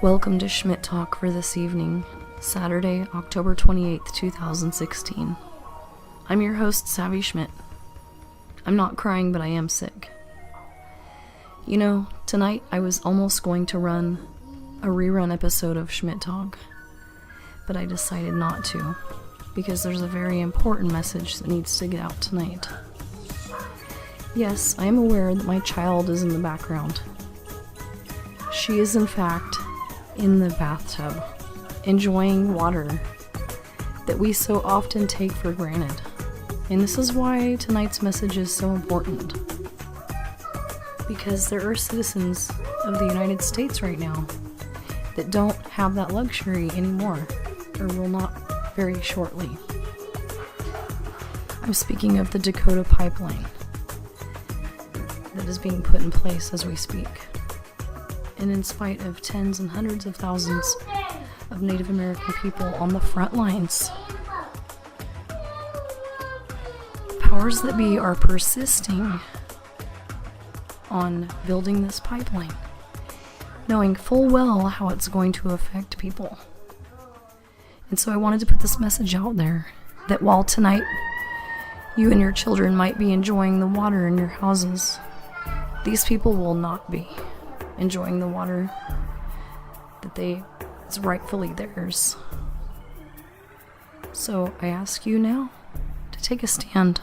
Welcome to Schmidt Talk for this evening, Saturday, October 28th, 2016. I'm your host, Savvy Schmidt. I'm not crying, but I am sick. You know, tonight I was almost going to run a rerun episode of Schmidt Talk, but I decided not to, because there's a very important message that needs to get out tonight. Yes, I am aware that my child is in the background. She is, in fact, in the bathtub, enjoying water that we so often take for granted. And this is why tonight's message is so important. Because there are citizens of the United States right now that don't have that luxury anymore, or will not very shortly. I'm speaking of the Dakota Pipeline that is being put in place as we speak. And in spite of tens and hundreds of thousands of Native American people on the front lines, powers that be are persisting on building this pipeline, knowing full well how it's going to affect people. And so I wanted to put this message out there, that while tonight you and your children might be enjoying the water in your houses, these people will not be enjoying the water that is rightfully theirs. So I ask you now to take a stand.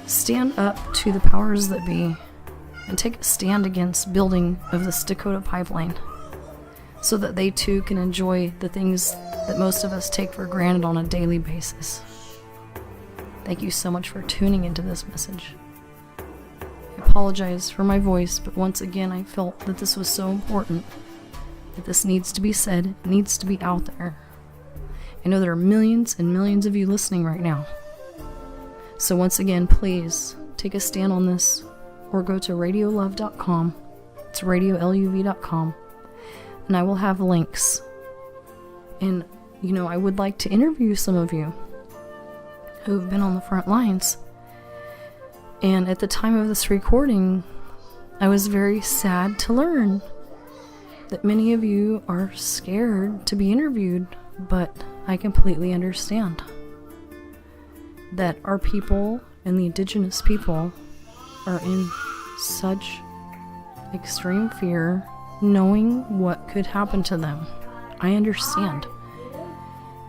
Stand up to the powers that be and take a stand against building of this Dakota Pipeline, so that they too can enjoy the things that most of us take for granted on a daily basis. Thank you so much for tuning into this message. I apologize for my voice, but once again I felt that this was so important, that this needs to be said, it needs to be out there. I know there are millions and millions of you listening right now. So once again, please take a stand on this, or go to radiolove.com. It's radioluv.com, and I will have links. And I would like to interview some of you who have been on the front lines. And at the time of this recording, I was very sad to learn that many of you are scared to be interviewed, but I completely understand that our people and the indigenous people are in such extreme fear, knowing what could happen to them. I understand.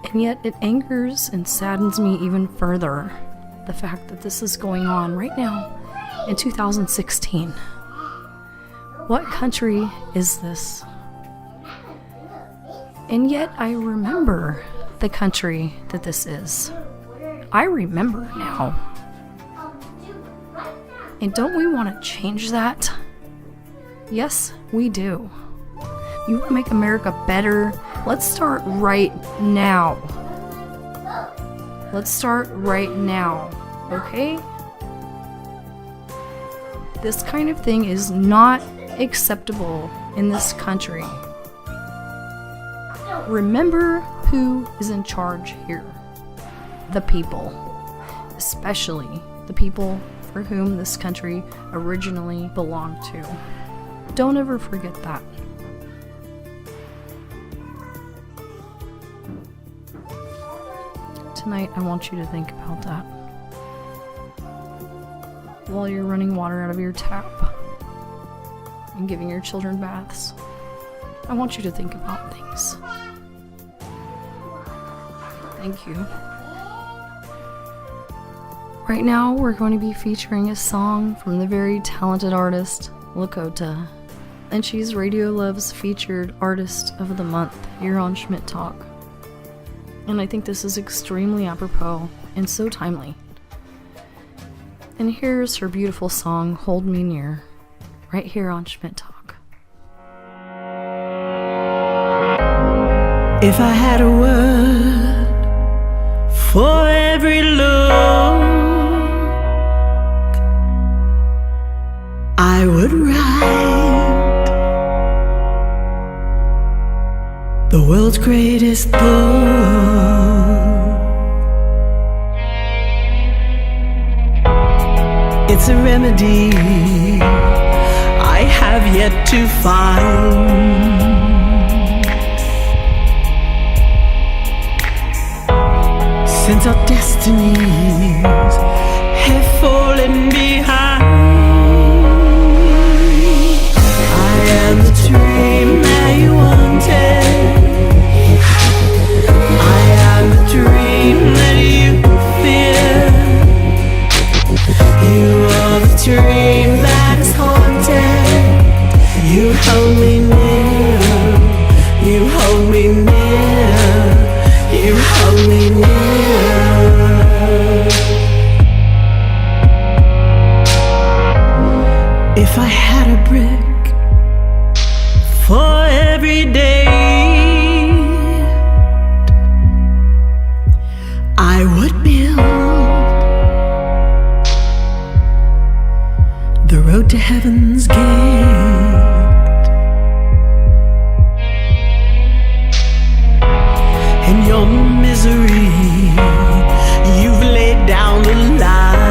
And yet it angers and saddens me even further, the fact that this is going on right now in 2016. What country is this? And yet I remember the country that this is. I remember now. And don't we want to change that? Yes, we do. You want to make America better? Let's start right now. Let's start right now, okay? This kind of thing is not acceptable in this country. Remember who is in charge here. The people. Especially the people for whom this country originally belonged to. Don't ever forget that. Tonight, I want you to think about that. While you're running water out of your tap and giving your children baths, I want you to think about things. Thank you. Right now, we're going to be featuring a song from the very talented artist, Dakota. And she's Radio Love's featured Artist of the Month here on Schmidt Talk. And I think this is extremely apropos and so timely. And here's her beautiful song, Hold Me Near, right here on Schmidt Talk. If I had a word for every look, I would write the world's greatest book. It's a remedy I have yet to find. since our destinies have fallen behind. I am the dream that you wanted. I am the dream that you feared. You are the dream that is haunted. You hold me near. You hold me near. You hold me near. If I had a brick for every day, I would build the road to heaven's gate. In your misery, you've laid down the line.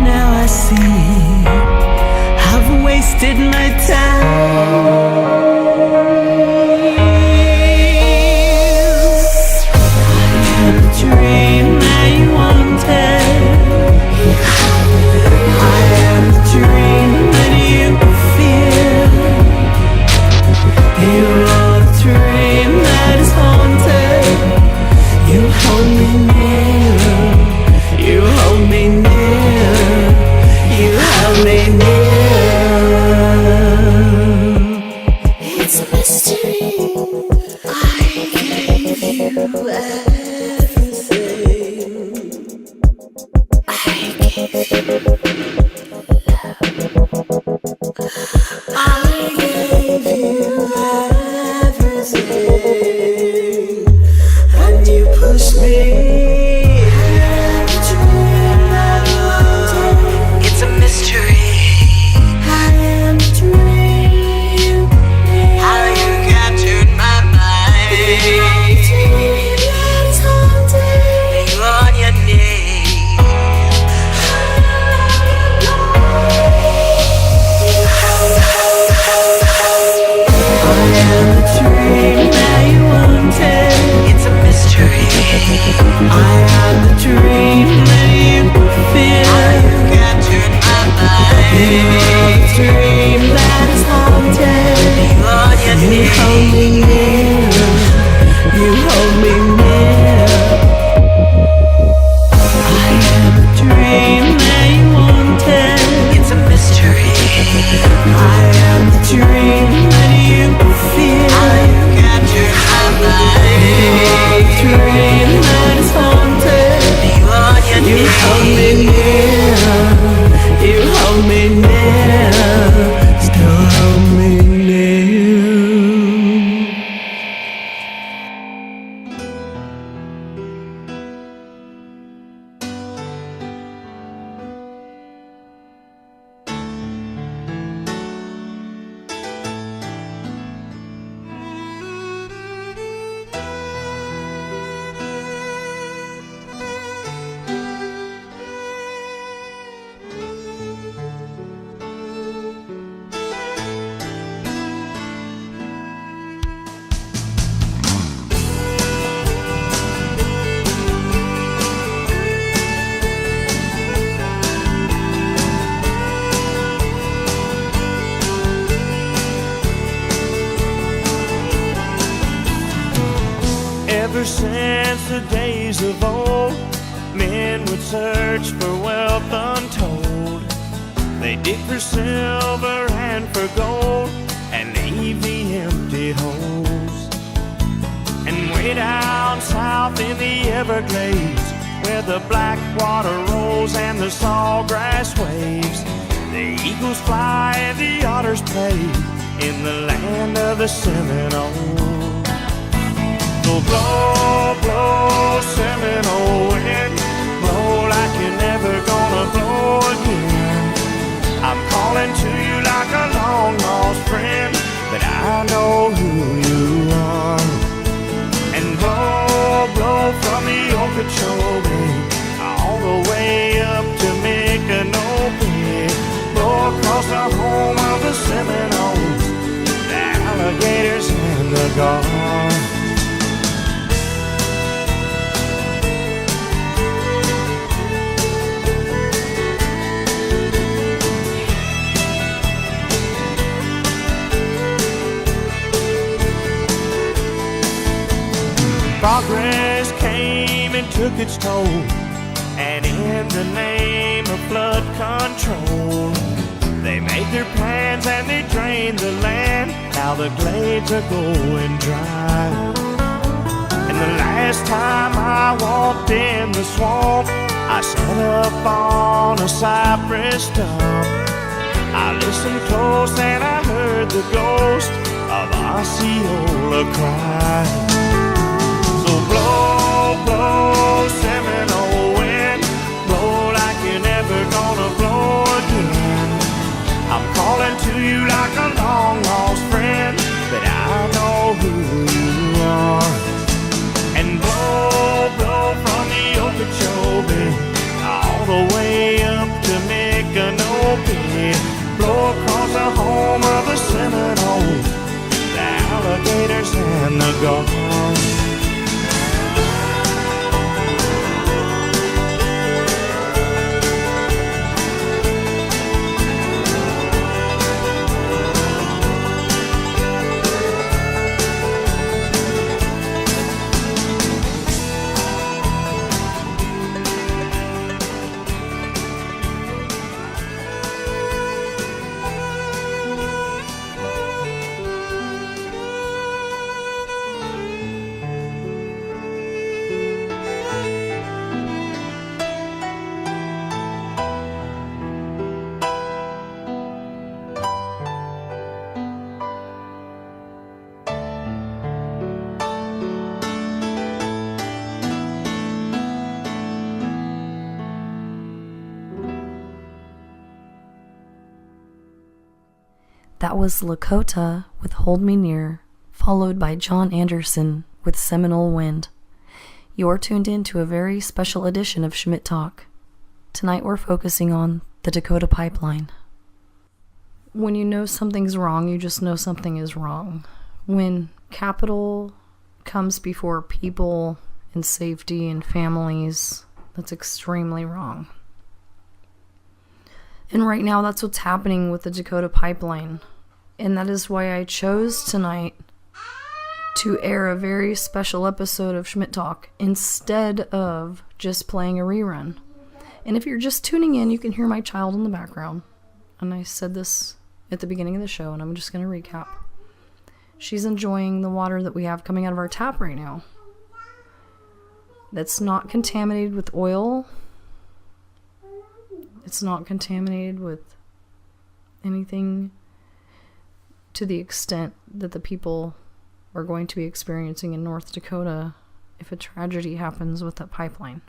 Now I see I've wasted my time. I am the dream that you wanted. I am the dream that you fear. You are the dream that is haunted. You hold me near. You hold me near. You hold me near. It's a mystery. I gave you everything. I gave you love. I gave you everything, and you pushed me. It's a mystery. I am the dream. How you captured my mind. You on your knees. I am the dream that you wanted. It's a mystery. I am the dream that you fear. How you captured my mind. You are the dream that is haunted. You on your knees. You hold me near. You hold me near. I am the dream that you wanted. It's a mystery. I am the dream that you fear. How you captured my mind. You are the dream that is haunted. You on your knees. You hold me near. You hold me near. Still hold me near. Ever since the days of old, men would search for wealth untold. They dig for silver and for gold, and leave the empty holes. And way down south in the Everglades, where the black water rolls and the sawgrass waves, the eagles fly and the otters play in the land of the Seminoles. So blow, blow, Seminole wind, blow like you're never gonna blow again. I'm calling to you like a long lost friend, but I know who you are. And blow, blow from the Okeechobee all the way up to Micanopy. Blow across the home of the Seminoles, the Allegheny gone. Progress came and took its toll, and in the name of flood control, they made their plans and they drained the land. Now the glades are going dry. And the last time I walked in the swamp, I sat up on a cypress stump. I listened close and I heard the ghost of Osceola cry. So blow, blow, Seminole wind, blow like you're never gonna blow again. I'm calling to you like a long lost friend, but I know who you are. And blow, blow from the Okeechobee all the way up to Micanopy. Blow across the home of the Seminoles, the alligators and the gulls. That was Lakota with Hold Me Near, followed by John Anderson with Seminole Wind. You're tuned in to a very special edition of Schmidt Talk. Tonight we're focusing on the Dakota Pipeline. When you know something's wrong, you just know something is wrong. When capital comes before people and safety and families, that's extremely wrong. And right now, that's what's happening with the Dakota Pipeline. And that is why I chose tonight to air a very special episode of Schmidt Talk instead of just playing a rerun. And if you're just tuning in, you can hear my child in the background. And I said this at the beginning of the show, and I'm just going to recap. She's enjoying the water that we have coming out of our tap right now. That's not contaminated with oil. It's not contaminated with anything to the extent that the people are going to be experiencing in North Dakota if a tragedy happens with that pipeline.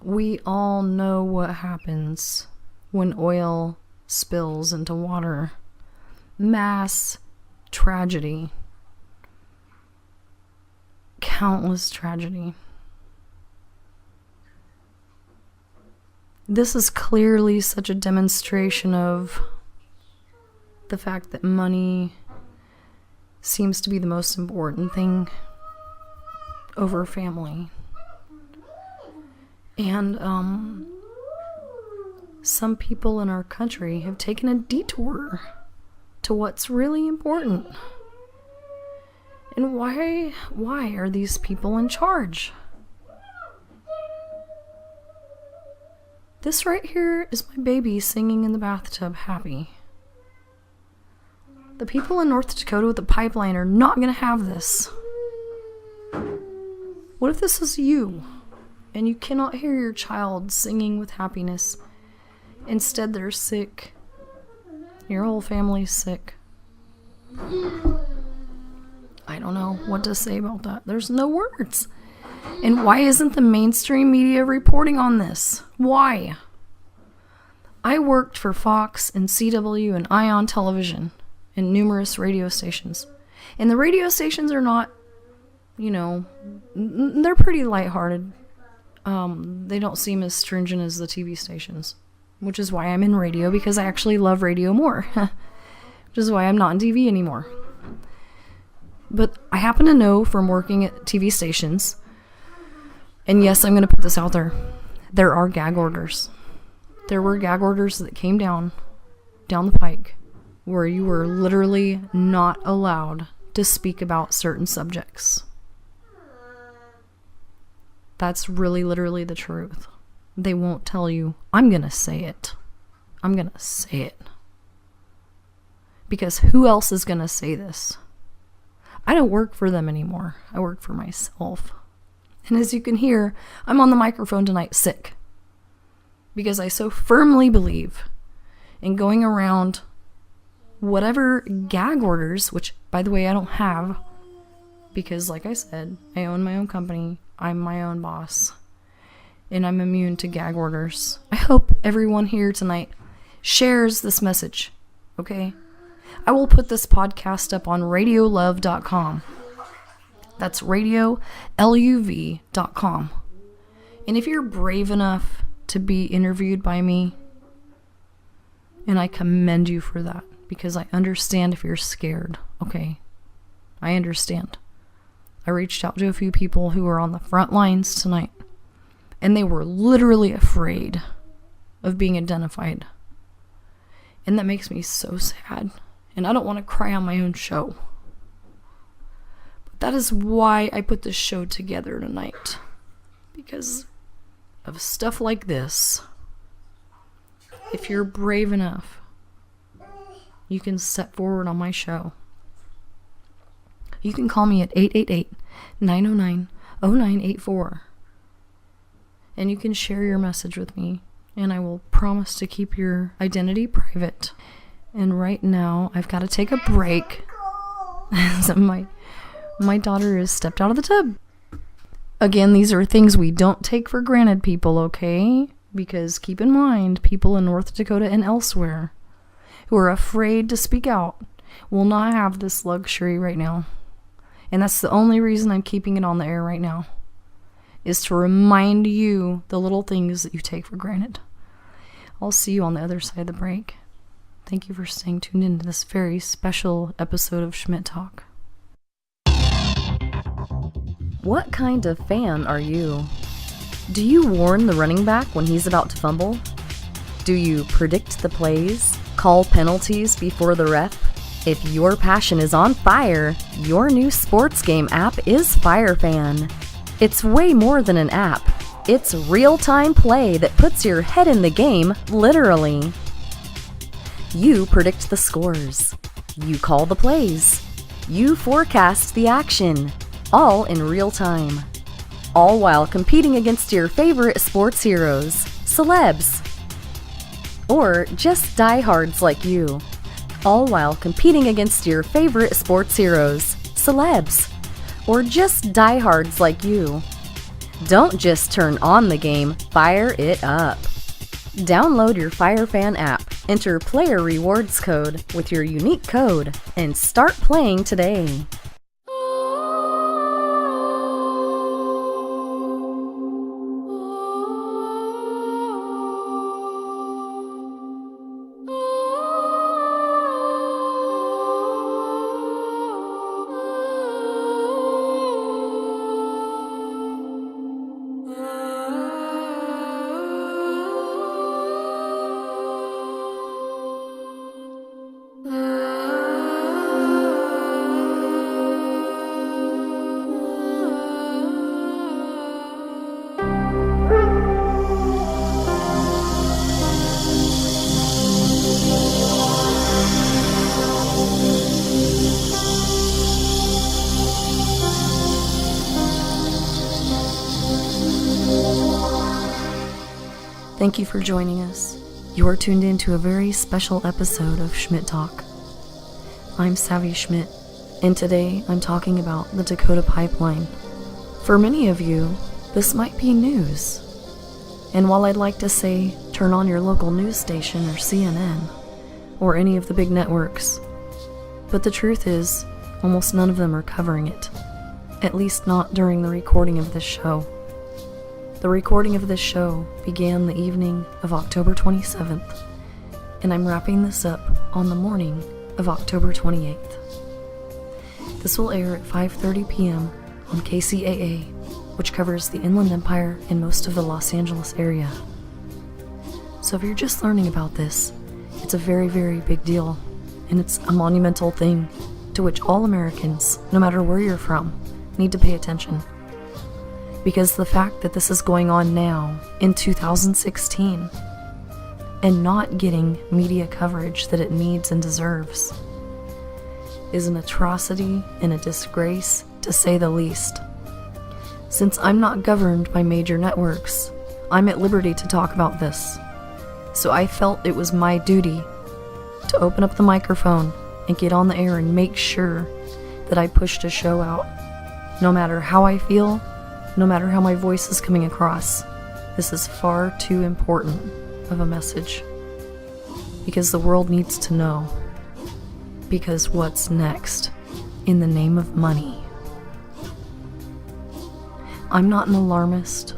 We all know what happens when oil spills into water. Mass tragedy. Countless tragedy. This is clearly such a demonstration of the fact that money seems to be the most important thing over family. And some people in our country have taken a detour to what's really important. And why are these people in charge? This right here is my baby singing in the bathtub happy. The people in North Dakota with the pipeline are not going to have this. What if this is you and you cannot hear your child singing with happiness? Instead, they're sick. Your whole family's sick. I don't know what to say about that. There's no words. And why isn't the mainstream media reporting on this? Why? I worked for Fox and CW and Ion Television and numerous radio stations. And the radio stations are not, they're pretty lighthearted. They don't seem as stringent as the TV stations, which is why I'm in radio, because I actually love radio more. Which is why I'm not on TV anymore. But I happen to know from working at TV stations, and yes, I'm going to put this out there, there are gag orders. There were gag orders that came down the pike where you were literally not allowed to speak about certain subjects. That's really literally the truth. They won't tell you, I'm going to say it. I'm going to say it. Because who else is going to say this? I don't work for them anymore. I work for myself. And as you can hear, I'm on the microphone tonight sick. Because I so firmly believe in going around whatever gag orders, which, by the way, I don't have. Because, like I said, I own my own company. I'm my own boss. And I'm immune to gag orders. I hope everyone here tonight shares this message. Okay? I will put this podcast up on radiolove.com. That's radioluv.com. And if you're brave enough to be interviewed by me, and I commend you for that, because I understand if you're scared, okay? I understand. I reached out to a few people who were on the front lines tonight, and they were literally afraid of being identified. And that makes me so sad. And I don't want to cry on my own show. But that is why I put this show together tonight. Because of stuff like this. If you're brave enough, you can step forward on my show. You can call me at 888-909-0984. And you can share your message with me. And I will promise to keep your identity private. And right now, I've got to take a break. So my daughter has stepped out of the tub. Again, these are things we don't take for granted, people, okay? Because keep in mind, people in North Dakota and elsewhere who are afraid to speak out will not have this luxury right now. And that's the only reason I'm keeping it on the air right now, is to remind you the little things that you take for granted. I'll see you on the other side of the break. Thank you for staying tuned into this very special episode of Schmidt Talk. What kind of fan are you? Do you warn the running back when he's about to fumble? Do you predict the plays? Call penalties before the ref? If your passion is on fire, your new sports game app is FireFan. It's way more than an app. It's real-time play that puts your head in the game, literally. You predict the scores. You call the plays. You forecast the action, all in real time. All while competing against your favorite sports heroes, celebs, or just diehards like you. All while competing against your favorite sports heroes, celebs, or just diehards like you. Don't just turn on the game, fire it up. Download your FireFan app, enter player rewards code with your unique code, and start playing today. Thank you for joining us. You are tuned in to a very special episode of Schmidt Talk. I'm Savvy Schmidt, and today I'm talking about the Dakota Pipeline. For many of you, this might be news. And while I'd like to say, turn on your local news station or CNN, or any of the big networks, but the truth is, almost none of them are covering it. At least not during the recording of this show. The recording of this show began the evening of October 27th, and I'm wrapping this up on the morning of October 28th. This will air at 5:30 p.m. on KCAA, which covers the Inland Empire and most of the Los Angeles area. So if you're just learning about this, it's a very, very big deal, and it's a monumental thing to which all Americans, no matter where you're from, need to pay attention. Because the fact that this is going on now, in 2016, and not getting media coverage that it needs and deserves, is an atrocity and a disgrace, to say the least. Since I'm not governed by major networks, I'm at liberty to talk about this. So I felt it was my duty to open up the microphone and get on the air and make sure that I pushed a show out. No matter how I feel, no matter how my voice is coming across, this is far too important of a message. Because the world needs to know. Because what's next? In the name of money. I'm not an alarmist.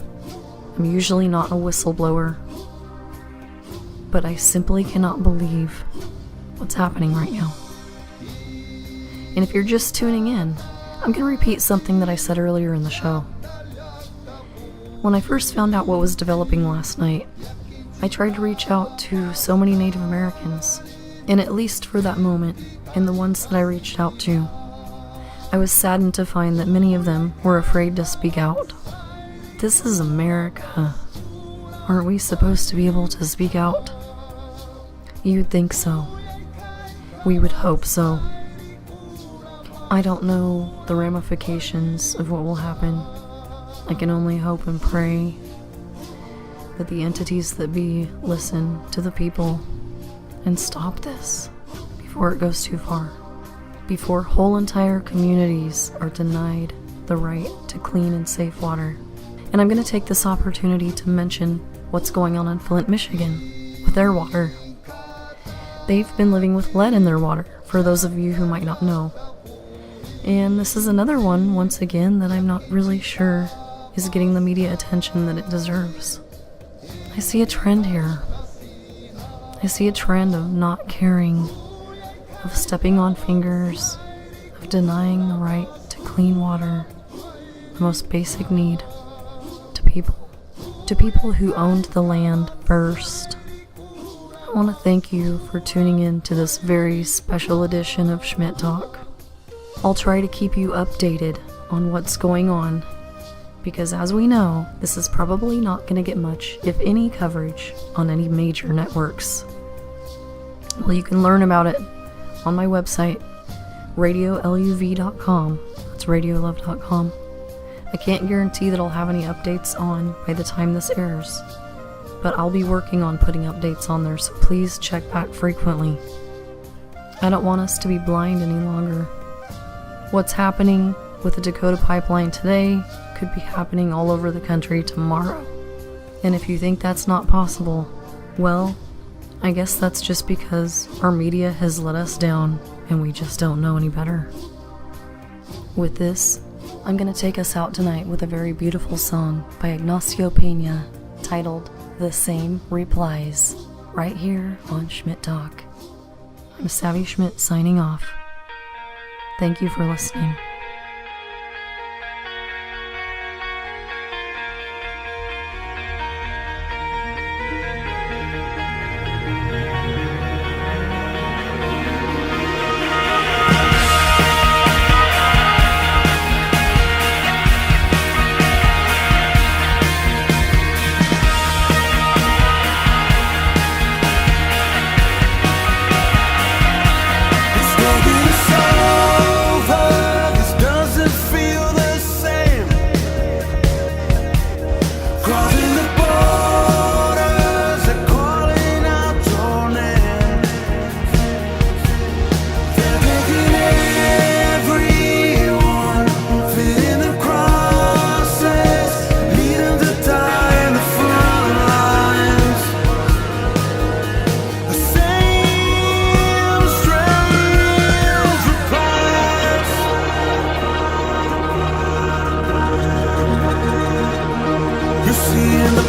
I'm usually not a whistleblower. But I simply cannot believe what's happening right now. And if you're just tuning in, I'm going to repeat something that I said earlier in the show. When I first found out what was developing last night, I tried to reach out to so many Native Americans, and at least for that moment, and the ones that I reached out to, I was saddened to find that many of them were afraid to speak out. This is America. Aren't we supposed to be able to speak out? You'd think so. We would hope so. I don't know the ramifications of what will happen. I can only hope and pray that the entities that be listen to the people and stop this before it goes too far. Before whole entire communities are denied the right to clean and safe water. And I'm going to take this opportunity to mention what's going on in Flint, Michigan with their water. They've been living with lead in their water, for those of you who might not know. And this is another one, once again, that I'm not really sure is getting the media attention that it deserves. I see a trend here. I see a trend of not caring, of stepping on fingers, of denying the right to clean water, the most basic need, to people who owned the land first. I want to thank you for tuning in to this very special edition of Schmidt Talk. I'll try to keep you updated on what's going on, because as we know, this is probably not going to get much, if any, coverage on any major networks. Well, you can learn about it on my website, radioluv.com. That's radiolove.com. I can't guarantee that I'll have any updates on by the time this airs, but I'll be working on putting updates on there, so please check back frequently. I don't want us to be blind any longer. What's happening with the Dakota Pipeline today could be happening all over the country tomorrow. And if you think that's not possible, well, I guess that's just because our media has let us down and we just don't know any better. With this, I'm going to take us out tonight with a very beautiful song by Ignacio Pena titled The Same Replies, right here on Schmidt Talk. I'm Savvy Schmidt signing off. Thank you for listening. You see in the